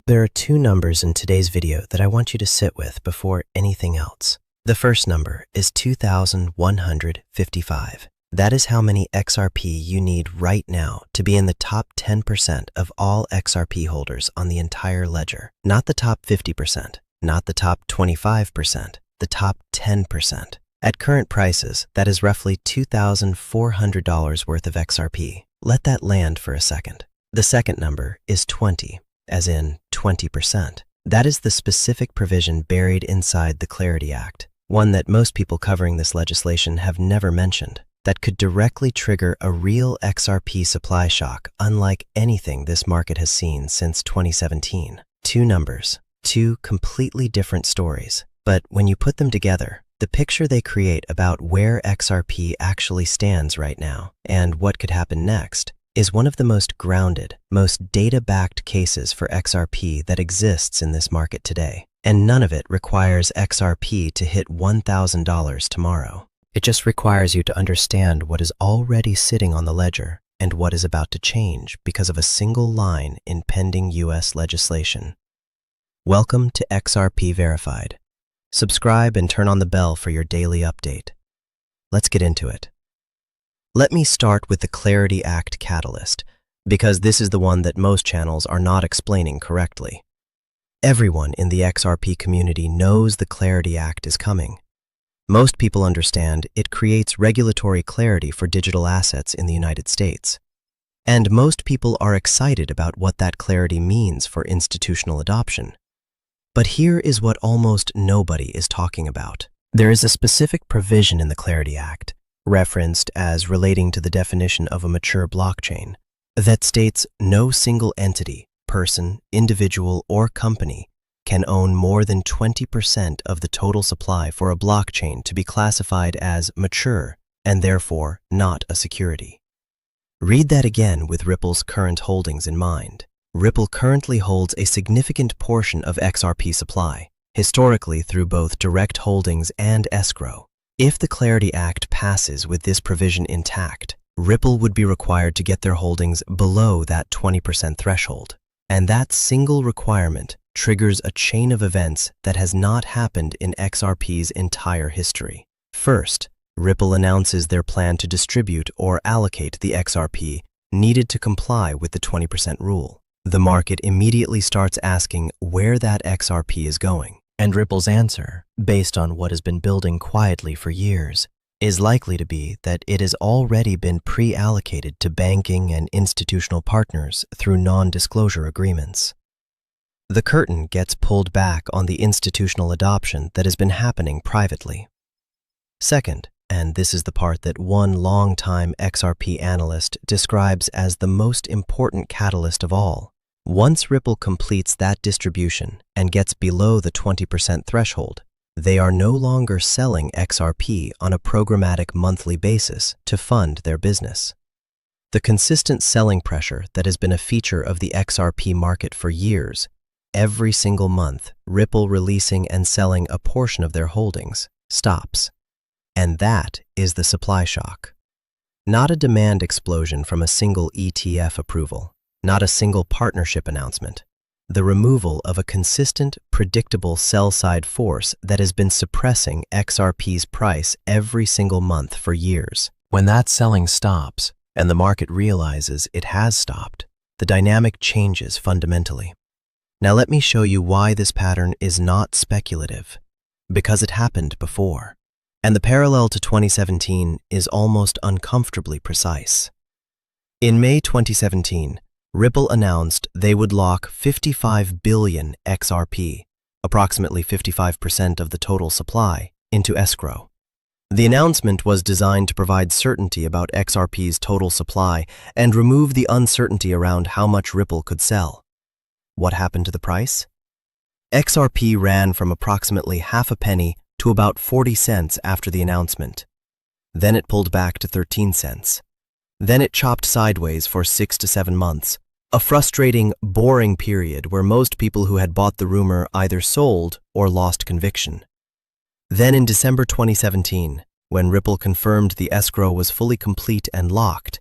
There are two numbers in today's video that I want you to sit with before anything else. The first number is 2,155. That is how many XRP you need right now to be in the top 10% of all XRP holders on the entire ledger. Not the top 50%, not the top 25%, the top 10%. At current prices, that is roughly $2,400 worth of XRP. Let that land for a second. The second number is 20, as in 20%. That is the specific provision buried inside the Clarity Act, one that most people covering this legislation have never mentioned, that could directly trigger a real XRP supply shock unlike anything this market has seen since 2017. Two numbers, two completely different stories, but when you put them together, the picture they create about where XRP actually stands right now and what could happen next is one of the most grounded, most data-backed cases for XRP that exists in this market today. And none of it requires XRP to hit $1,000 tomorrow. It just requires you to understand what is already sitting on the ledger and what is about to change because of a single line in pending US legislation. Welcome to XRP Verified. Subscribe and turn on the bell for your daily update. Let's get into it. Let me start with the Clarity Act catalyst, because this is the one that most channels are not explaining correctly. Everyone in the XRP community knows the Clarity Act is coming. Most people understand it creates regulatory clarity for digital assets in the United States. And most people are excited about what that clarity means for institutional adoption. But here is what almost nobody is talking about. There is a specific provision in the Clarity Act, referenced as relating to the definition of a mature blockchain, that states no single entity, person, individual, or company can own more than 20% of the total supply for a blockchain to be classified as mature and therefore not a security. Read that again with Ripple's current holdings in mind. Ripple currently holds a significant portion of XRP supply, historically through both direct holdings and escrow. If the Clarity Act passes with this provision intact, Ripple would be required to get their holdings below that 20% threshold. And that single requirement triggers a chain of events that has not happened in XRP's entire history. First, Ripple announces their plan to distribute or allocate the XRP needed to comply with the 20% rule. The market immediately starts asking where that XRP is going. And Ripple's answer, based on what has been building quietly for years, is likely to be that it has already been pre-allocated to banking and institutional partners through non-disclosure agreements. The curtain gets pulled back on the institutional adoption that has been happening privately. Second, and this is the part that one longtime XRP analyst describes as the most important catalyst of all, once Ripple completes that distribution and gets below the 20% threshold, they are no longer selling XRP on a programmatic monthly basis to fund their business. The consistent selling pressure that has been a feature of the XRP market for years, every single month, Ripple releasing and selling a portion of their holdings, stops. And that is the supply shock. Not a demand explosion from a single ETF approval. Not a single partnership announcement. The removal of a consistent, predictable sell-side force that has been suppressing XRP's price every single month for years. When that selling stops, and the market realizes it has stopped, the dynamic changes fundamentally. Now let me show you why this pattern is not speculative. Because it happened before. And the parallel to 2017 is almost uncomfortably precise. In May 2017, Ripple announced they would lock 55 billion XRP, approximately 55% of the total supply, into escrow. The announcement was designed to provide certainty about XRP's total supply and remove the uncertainty around how much Ripple could sell. What happened to the price? XRP ran from approximately half a penny to about 40 cents after the announcement. Then it pulled back to 13 cents. Then it chopped sideways for 6 to 7 months. A frustrating, boring period where most people who had bought the rumor either sold or lost conviction. Then in December 2017, when Ripple confirmed the escrow was fully complete and locked,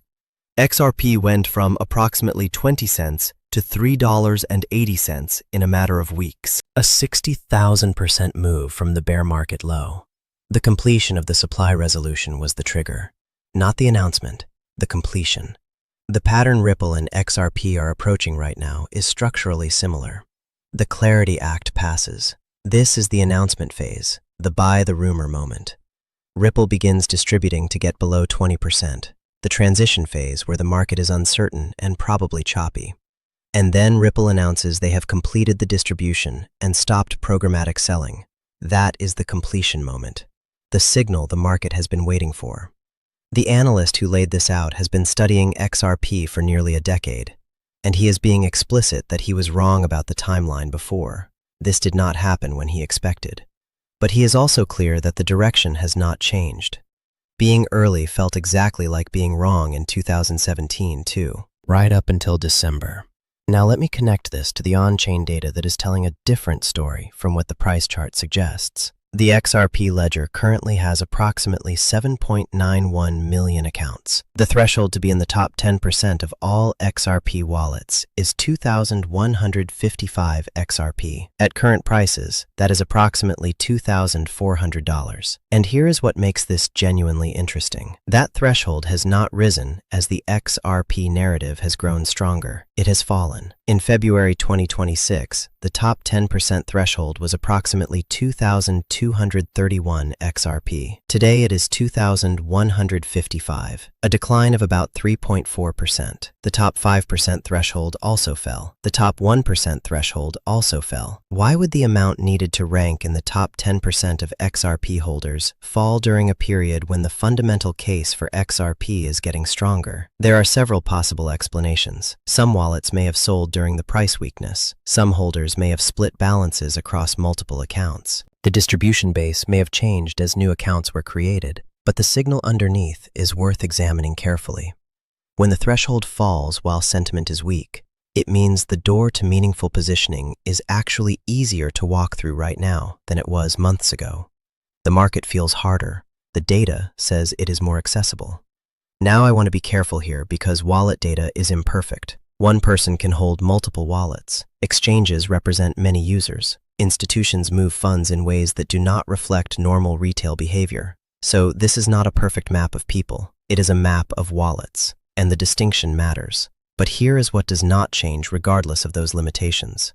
XRP went from approximately 20 cents to $3.80 in a matter of weeks, a 60,000% move from the bear market low. The completion of the supply resolution was the trigger, not the announcement, the completion. The pattern Ripple and XRP are approaching right now is structurally similar. The Clarity Act passes. This is the announcement phase, the buy the rumor moment. Ripple begins distributing to get below 20%, the transition phase where the market is uncertain and probably choppy. And then Ripple announces they have completed the distribution and stopped programmatic selling. That is the completion moment, the signal the market has been waiting for. The analyst who laid this out has been studying XRP for nearly a decade, and he is being explicit that he was wrong about the timeline before. This did not happen when he expected. But he is also clear that the direction has not changed. Being early felt exactly like being wrong in 2017 too, right up until December. Now let me connect this to the on-chain data that is telling a different story from what the price chart suggests. The XRP ledger currently has approximately 7.91 million accounts. The threshold to be in the top 10% of all XRP wallets is 2,155 XRP. At current prices, that is approximately $2,400. And here is what makes this genuinely interesting. That threshold has not risen as the XRP narrative has grown stronger. It has fallen. In February 2026, the top 10% threshold was approximately 2,231 XRP. Today it is 2,155, a decline of about 3.4%. The top 5% threshold also fell. The top 1% threshold also fell. Why would the amount needed to rank in the top 10% of XRP holders fall during a period when the fundamental case for XRP is getting stronger? There are several possible explanations. Some wallets may have sold during the price weakness. Some holders may have split balances across multiple accounts. The distribution base may have changed as new accounts were created, but the signal underneath is worth examining carefully. When the threshold falls while sentiment is weak, it means the door to meaningful positioning is actually easier to walk through right now than it was months ago. The market feels harder. The data says it is more accessible. Now I want to be careful here because wallet data is imperfect. One person can hold multiple wallets. Exchanges represent many users. Institutions move funds in ways that do not reflect normal retail behavior. So this is not a perfect map of people. It is a map of wallets, and the distinction matters. But here is what does not change regardless of those limitations.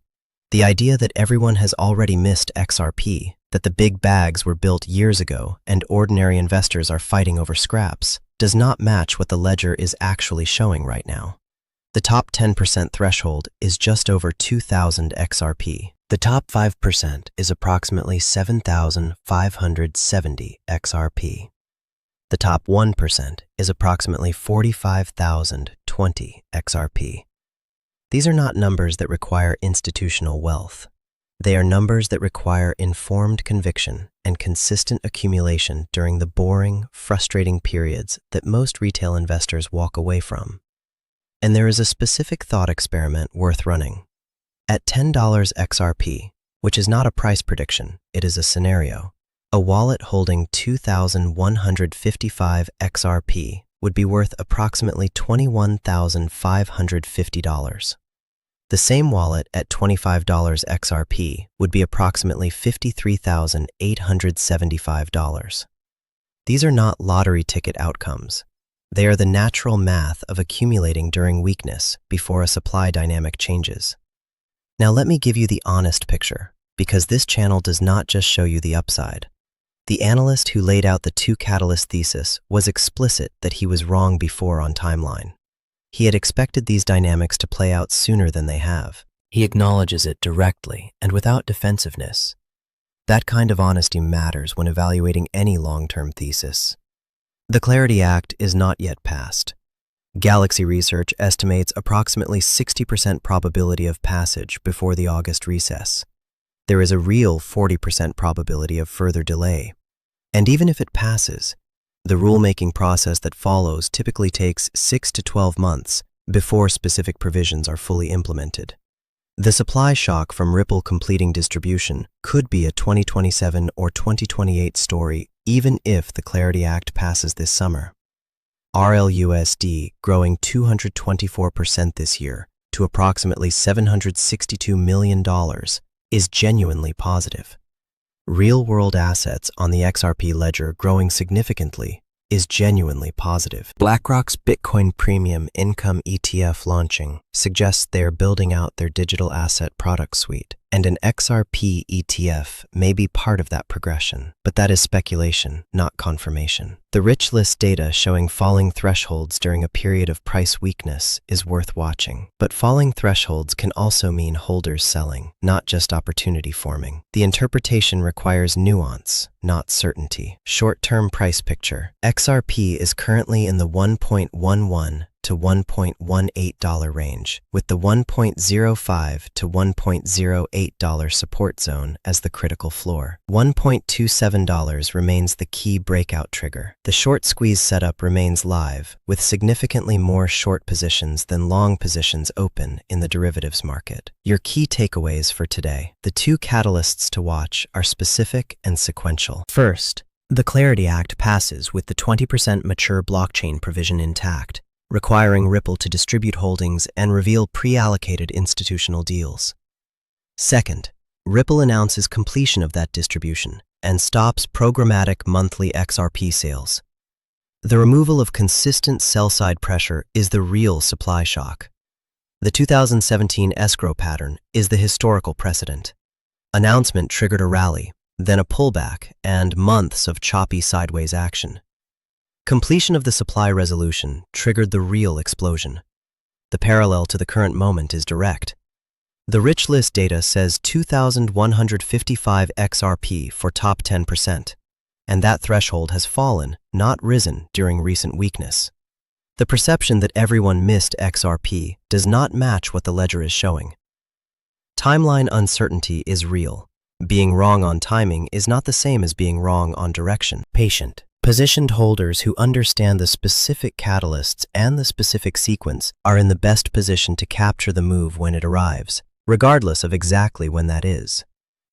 The idea that everyone has already missed XRP, that the big bags were built years ago and ordinary investors are fighting over scraps, does not match what the ledger is actually showing right now. The top 10% threshold is just over 2,000 XRP. The top 5% is approximately 7,570 XRP. The top 1% is approximately 45,020 XRP. These are not numbers that require institutional wealth. They are numbers that require informed conviction and consistent accumulation during the boring, frustrating periods that most retail investors walk away from. And there is a specific thought experiment worth running. At $10 XRP, which is not a price prediction, it is a scenario, a wallet holding 2,155 XRP would be worth approximately $21,550. The same wallet at $25 XRP would be approximately $53,875. These are not lottery ticket outcomes. They are the natural math of accumulating during weakness before a supply dynamic changes. Now let me give you the honest picture, because this channel does not just show you the upside. The analyst who laid out the two catalyst thesis was explicit that he was wrong before on timeline. He had expected these dynamics to play out sooner than they have. He acknowledges it directly and without defensiveness. That kind of honesty matters when evaluating any long-term thesis. The Clarity Act is not yet passed. Galaxy Research estimates approximately 60% probability of passage before the August recess. There is a real 40% probability of further delay. And even if it passes, the rulemaking process that follows typically takes 6 to 12 months before specific provisions are fully implemented. The supply shock from Ripple completing distribution could be a 2027 or 2028 story even if the Clarity Act passes this summer. RLUSD growing 224% this year to approximately $762 million is genuinely positive. Real-world assets on the XRP ledger growing significantly is genuinely positive. BlackRock's Bitcoin Premium Income ETF launching suggests they are building out their digital asset product suite, and an XRP ETF may be part of that progression, but that is speculation, not confirmation. The rich list data showing falling thresholds during a period of price weakness is worth watching, but falling thresholds can also mean holders selling, not just opportunity forming. The interpretation requires nuance, not certainty. Short-term price picture. XRP is currently in the $1.11 to $1.18 range, with the $1.05 to $1.08 support zone as the critical floor. $1.27 remains the key breakout trigger. The short squeeze setup remains live, with significantly more short positions than long positions open in the derivatives market. Your key takeaways for today. The two catalysts to watch are specific and sequential. First, the Clarity Act passes with the 20% mature blockchain provision intact, requiring Ripple to distribute holdings and reveal pre-allocated institutional deals. Second, Ripple announces completion of that distribution and stops programmatic monthly XRP sales. The removal of consistent sell-side pressure is the real supply shock. The 2017 escrow pattern is the historical precedent. Announcement triggered a rally, then a pullback, and months of choppy sideways action. Completion of the supply resolution triggered the real explosion. The parallel to the current moment is direct. The rich list data says 2,155 XRP for top 10%, and that threshold has fallen, not risen, during recent weakness. The perception that everyone missed XRP does not match what the ledger is showing. Timeline uncertainty is real. Being wrong on timing is not the same as being wrong on direction. Patient. Positioned holders who understand the specific catalysts and the specific sequence are in the best position to capture the move when it arrives, regardless of exactly when that is.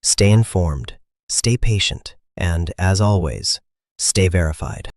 Stay informed, stay patient, and, as always, stay verified.